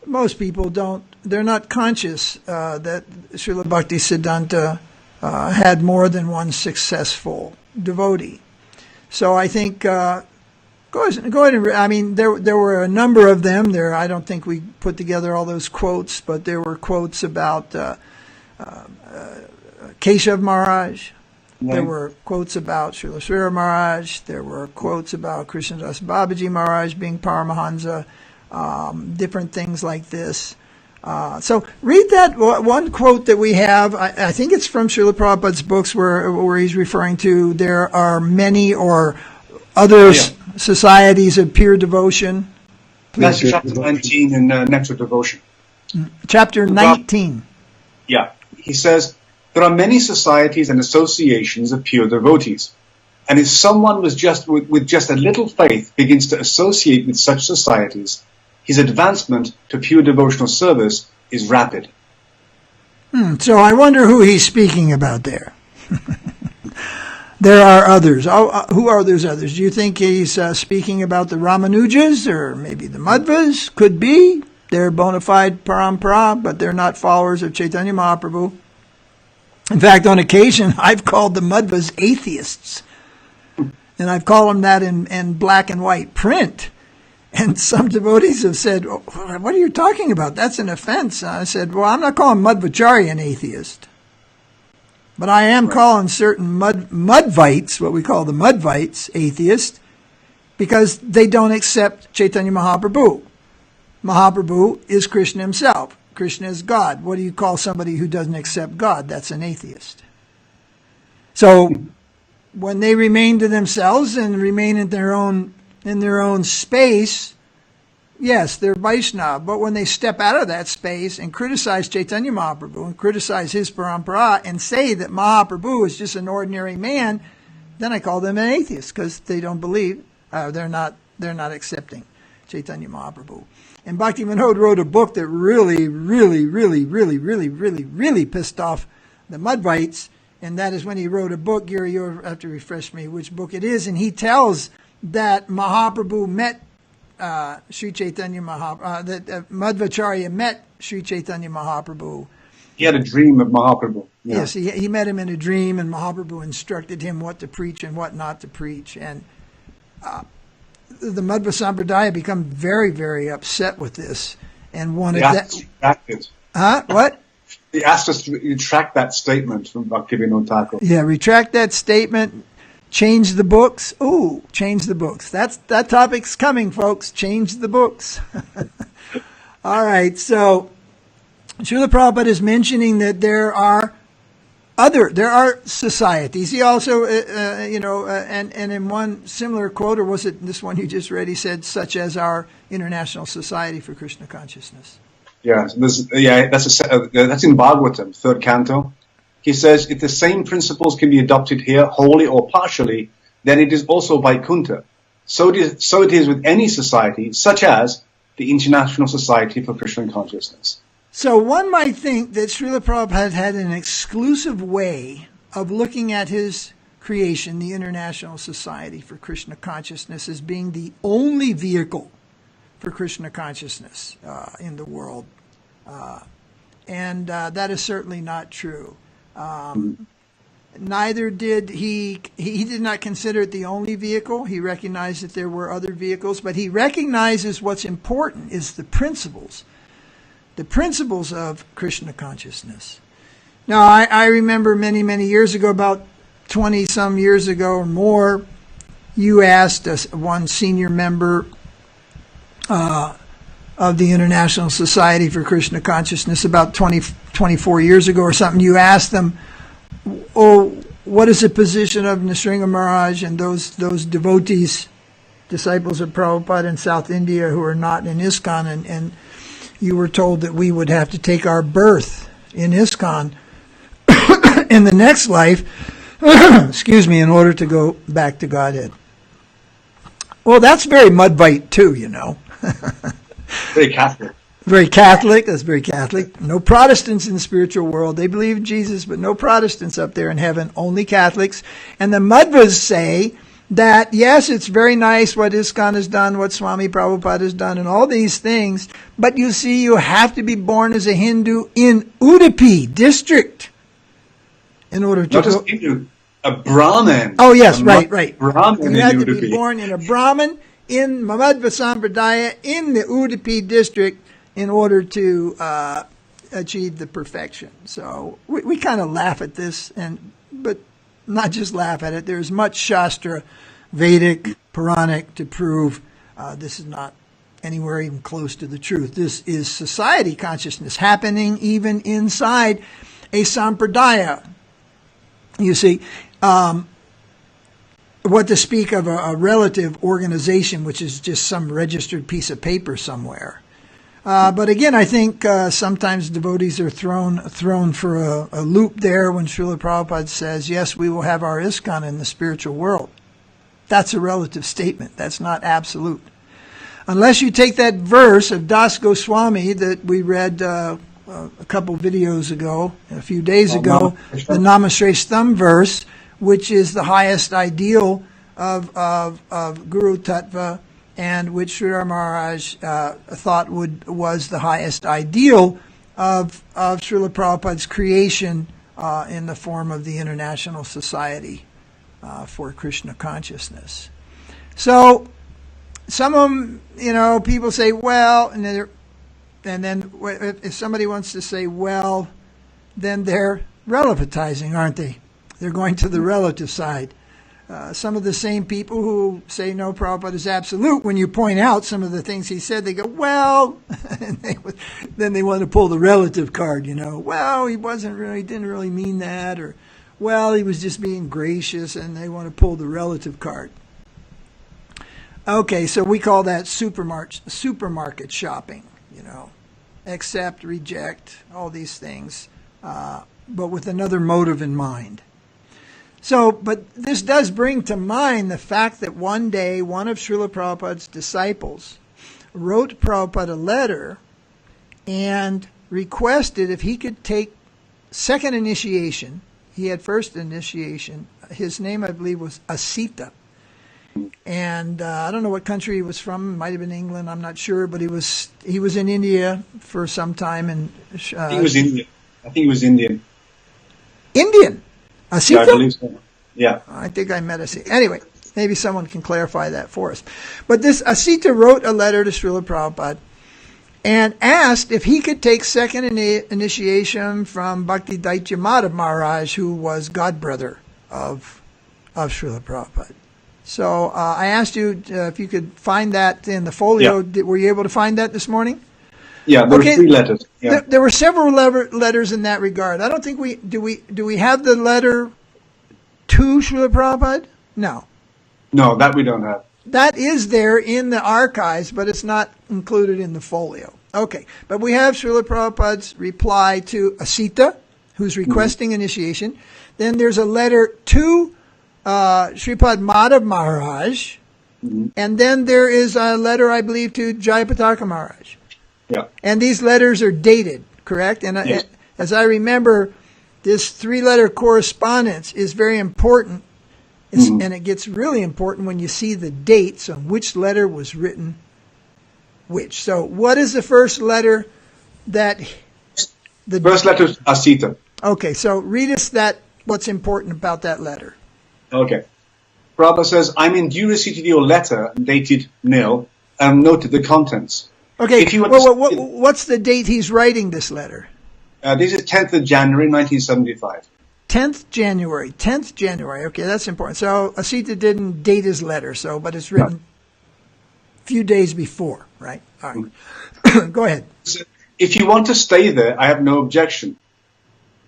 most people don't, they're not conscious that Srila Bhaktisiddhanta had more than one successful devotee. So I think, go ahead and, I mean, there were a number of them. I don't think we put together all those quotes, but there were quotes about Keshav Maharaj. Right. There were quotes about Srila Sridhara Maharaj. There were quotes about Krishnadas Babaji Maharaj being Paramahansa. Different things like this. So read that one quote that we have. I think it's from Srila Prabhupada's books where he's referring to there are many or other societies of pure devotion. That's chapter 19 in Nectar Devotion. Chapter 19. Yeah. He says, there are many societies and associations of pure devotees. And if someone with just a little faith begins to associate with such societies, his advancement to pure devotional service is rapid. So I wonder who he's speaking about there. There are others. Who are those others? Do you think he's speaking about the Ramanujas or maybe the Madhvas? Could be. They're bona fide parampara, but they're not followers of Chaitanya Mahaprabhu. In fact, on occasion, I've called the Madhvas atheists. And I've called them that in black and white print. And some devotees have said, oh, what are you talking about? That's an offense. I said, well, I'm not calling Madhvacharya an atheist. But I am calling certain Mudvites, what we call the Mudvites, atheists, because they don't accept Chaitanya Mahaprabhu. Mahaprabhu is Krishna himself. Krishna is God. What do you call somebody who doesn't accept God? That's an atheist. So when they remain to themselves and remain in their own space, yes, they're Vaishnava. But when they step out of that space and criticize Chaitanya Mahaprabhu and criticize his parampara and say that Mahaprabhu is just an ordinary man, then I call them an atheist because they don't believe, they're not accepting Chaitanya Mahaprabhu. And Bhaktivinoda wrote a book that really pissed off the Mudvites, and that is when he wrote a book. Giri, you'll have to refresh me which book it is, and he tells that Mahaprabhu met Sri Chaitanya Mahaprabhu, that Madhvacharya met Sri Chaitanya Mahaprabhu. He had a dream of Mahaprabhu. Yeah. Yes, he met him in a dream, and Mahaprabhu instructed him what to preach and what not to preach. And the Madhva Sampradaya become very, very upset with this and wanted that. What? He asked us to retract that statement from Bhaktivinoda Thakura. Yeah, retract that statement. Change the books. Ooh, change the books. That topic's coming, folks. Change the books. All right, so Srila Prabhupada is mentioning that there are societies. He also, and in one similar quote, or was it this one you just read, he said, such as our International Society for Krishna Consciousness. Yeah, that's in Bhagavatam, 3rd canto. He says, if the same principles can be adopted here, wholly or partially, then it is also Vaikuntha. So it is with any society, such as the International Society for Krishna Consciousness. So one might think that Srila Prabhupada had an exclusive way of looking at his creation, the International Society for Krishna Consciousness, as being the only vehicle for Krishna consciousness in the world. And that is certainly not true. Neither did he did not consider it the only vehicle. He recognized that there were other vehicles, but he recognizes what's important is the principles of Krishna consciousness. Now, I remember many, many years ago, about 20-some years ago or more, you asked us, one senior member of the International Society for Krishna Consciousness, about 24 years ago or something, you asked them, oh, what is the position of Narasingha Maharaj and those devotees, disciples of Prabhupada in South India who are not in ISKCON, and you were told that we would have to take our birth in ISKCON in the next life, excuse me, in order to go back to Godhead. Well, that's very Mudvite too, you know. Very Catholic. Very Catholic. That's very Catholic. No Protestants in the spiritual world. They believe in Jesus, but no Protestants up there in heaven. Only Catholics. And the Madhvas say that, yes, it's very nice what ISKCON has done, what Swami Prabhupada has done, and all these things, but you see, you have to be born as a Hindu in Udupi district in order to Not just Hindu, a Brahmin. Oh, yes, a right. Brahmin You in had to Udupi. be born in a Brahmin in Madhva Sampradaya in the Udupi district in order to achieve the perfection. So we kind of laugh at this, but not just laugh at it. There's much Shastra, Vedic, Puranic to prove this is not anywhere even close to the truth. This is society consciousness happening even inside a Sampradaya. You see, what to speak of a relative organization, which is just some registered piece of paper somewhere. But again, I think sometimes devotees are thrown for a loop there when Srila Prabhupada says, yes, we will have our ISKCON in the spiritual world. That's a relative statement. That's not absolute. Unless you take that verse of Das Goswami that we read a couple videos ago, a few days ago, the Namashreshtam verse, which is the highest ideal of Guru Tattva, and which Sridhara Maharaj thought was the highest ideal of Srila Prabhupada's creation in the form of the International Society for Krishna Consciousness. So some of them, people say, well, and then if somebody wants to say, well, then they're relativizing, aren't they? They're going to the relative side. Some of the same people who say no, Prabhupada is absolute, when you point out some of the things he said, they go, well, and then they want to pull the relative card, well, he didn't really mean that, or, well, he was just being gracious, and they want to pull the relative card. Okay, so we call that supermarket shopping, accept, reject, all these things, but with another motive in mind. So, but this does bring to mind the fact that one day one of Srila Prabhupada's disciples wrote Prabhupada a letter and requested if he could take second initiation. He had first initiation. His name, I believe, was Asita. And I don't know what country he was from. It might have been England. I'm not sure. But he was in India for some time. And I think he was Indian. Indian? Asita? Yeah, I believe so. Yeah. I think I met Asita. Anyway, maybe someone can clarify that for us. But this Asita wrote a letter to Srila Prabhupada and asked if he could take second initiation from Bhakti Daitya Madhav Maharaj, who was godbrother of Srila Prabhupada. So I asked you if you could find that in the folio. Yeah. Were you able to find that this morning? Yeah, there were 3 letters. Yeah. There were several letters in that regard. I don't think do we have the letter to Srila Prabhupada? No. No, that we don't have. That is there in the archives, but it's not included in the folio. Okay, but we have Srila Prabhupada's reply to Asita, who's requesting initiation. Then there's a letter to Sripad Madhav Maharaj, and then there is a letter, I believe, to Jayapataka Maharaj. Yeah. And these letters are dated, correct? And yes. As I remember, this 3-letter correspondence is very important, and it gets really important when you see the dates on which letter was written which. So what is the first letter that... The first letter is Asita. Okay, so read us what's important about that letter. Okay. Prabhupada says, I'm in due receipt of your letter, dated nil, and noted the contents. Okay, what's the date he's writing this letter? This is 10th of January, 1975. 10th January. Okay, that's important. So Asita didn't date his letter, but it's written a few days before, right? All right. Go ahead. If you want to stay there, I have no objection.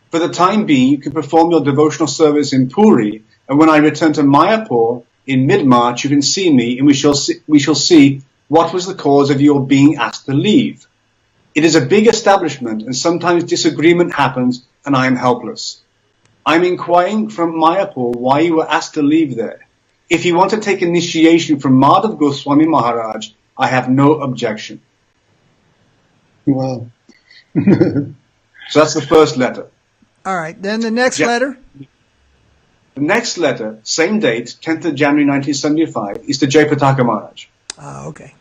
For the time being, you can perform your devotional service in Puri, and when I return to Mayapur in mid-March, you can see me, and we shall see what was the cause of your being asked to leave. It is a big establishment, and sometimes disagreement happens, and I am helpless. I'm inquiring from Mayapur why you were asked to leave there. If you want to take initiation from Madhav Goswami Maharaj, I have no objection. Wow. So that's the first letter. All right. Then the next letter? The next letter, same date, 10th of January 1975, is to Jayapataka Maharaj. Okay.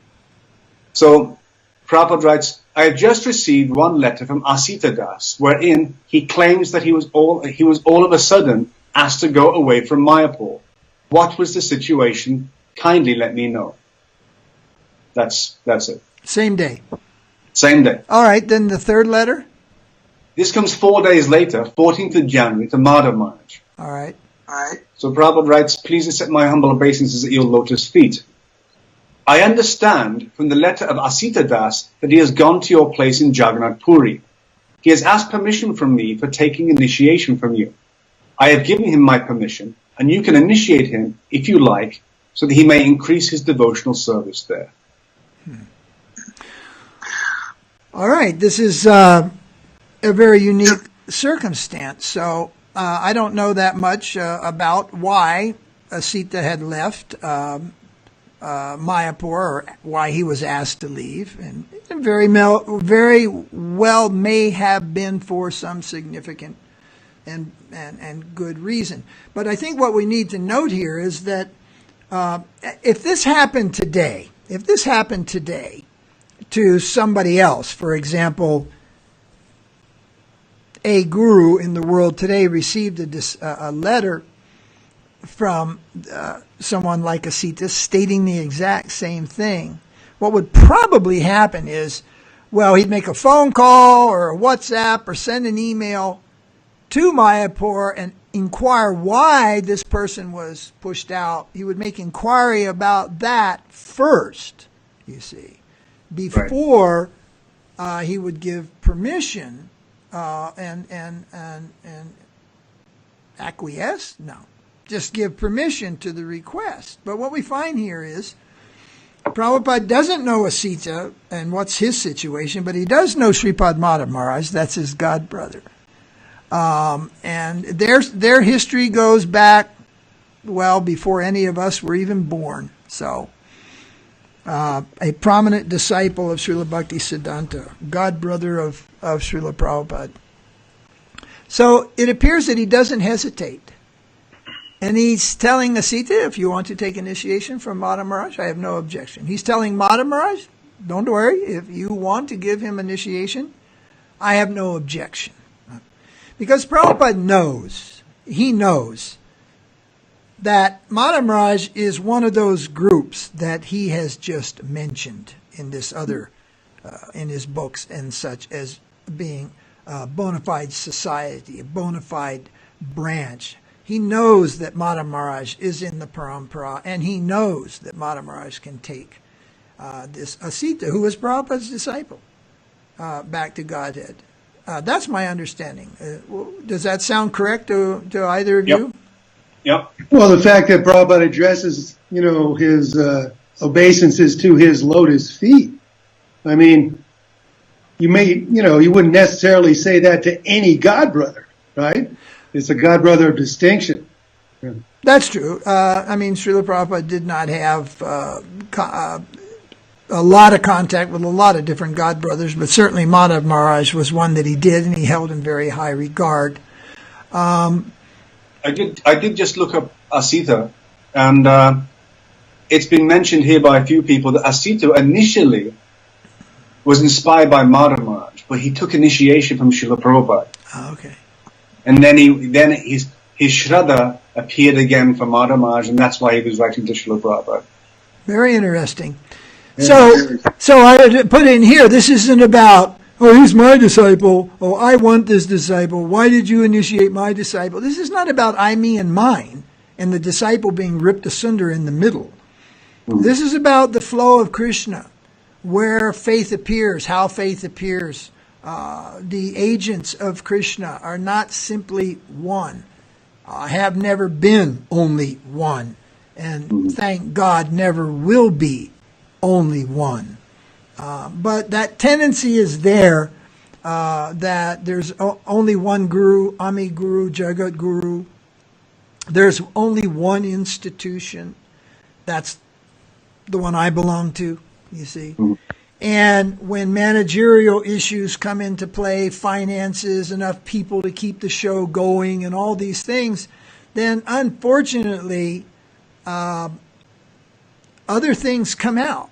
So Prabhupada writes, I have just received one letter from Asita Das, wherein he claims that he was all of a sudden asked to go away from Mayapur. What was the situation? Kindly let me know. That's it. Same day. Same day. All right, then the third letter? This comes 4 days later, 14th of January, to Madhav Maharaj. All right. So Prabhupada writes, please accept my humble obeisances at your lotus feet. I understand from the letter of Asita Das that he has gone to your place in Jagannath Puri. He has asked permission from me for taking initiation from you. I have given him my permission, and you can initiate him, if you like, so that he may increase his devotional service there. All right, this is a very unique circumstance. So I don't know that much about why Asita had left Mayapur, or why he was asked to leave, and very well may have been for some significant and good reason. But I think what we need to note here is that if this happened today to somebody else, for example, a guru in the world today received a letter from someone like Asita stating the exact same thing, what would probably happen is, well, he'd make a phone call or a WhatsApp or send an email to Mayapur and inquire why this person was pushed out. He would make inquiry about that first, you see, before he would give permission and acquiesce? No. Just give permission to the request. But what we find here is Prabhupada doesn't know Asita and what's his situation, but he does know Sripad Madhav Maharaj. That's his god brother. And their history goes back, well, before any of us were even born. So, a prominent disciple of Srila Bhakti Siddhanta, god brother of Srila Prabhupada. So it appears that he doesn't hesitate. And he's telling Asita, if you want to take initiation from Madhav Maharaj, I have no objection. He's telling Madhav Maharaj, don't worry, if you want to give him initiation, I have no objection. Because Prabhupada knows, he knows, that Madhav Maharaj is one of those groups that he has just mentioned in this other, in his books and such, as being a bona fide society, a bona fide branch. He knows that Madhav Maharaj is in the parampara, and he knows that Madhav Maharaj can take this Asita, who was Prabhupada's disciple, back to Godhead. That's my understanding. Does that sound correct to either of you? Yep. Well, the fact that Prabhupada addresses, his obeisances to his lotus feet. I mean, you wouldn't necessarily say that to any god brother, right? It's a god brother of distinction. Yeah. That's true. Srila Prabhupada did not have a lot of contact with a lot of different god brothers, but certainly Madhav Maharaj was one that he did, and he held in very high regard. I did just look up Asita, and it's been mentioned here by a few people that Asita initially was inspired by Madhav Maharaj, but he took initiation from Srila Prabhupada. Oh, okay. And then his Shraddha appeared again for Madhav Maharaj, and that's why he was writing to Srila Prabhupada. Very interesting. So I put in here, this isn't about, oh, he's my disciple, oh, I want this disciple, why did you initiate my disciple? This is not about I, me, and mine, and the disciple being ripped asunder in the middle. This is about the flow of Krishna, where faith appears, how faith appears. The agents of Krishna are not simply one, have never been only one, and thank God never will be only one. But that tendency is there, that there's only one guru, Ami Guru, Jagat Guru. There's only one institution. That's the one I belong to, you see. And when managerial issues come into play, finances, enough people to keep the show going, and all these things, then unfortunately other things come out.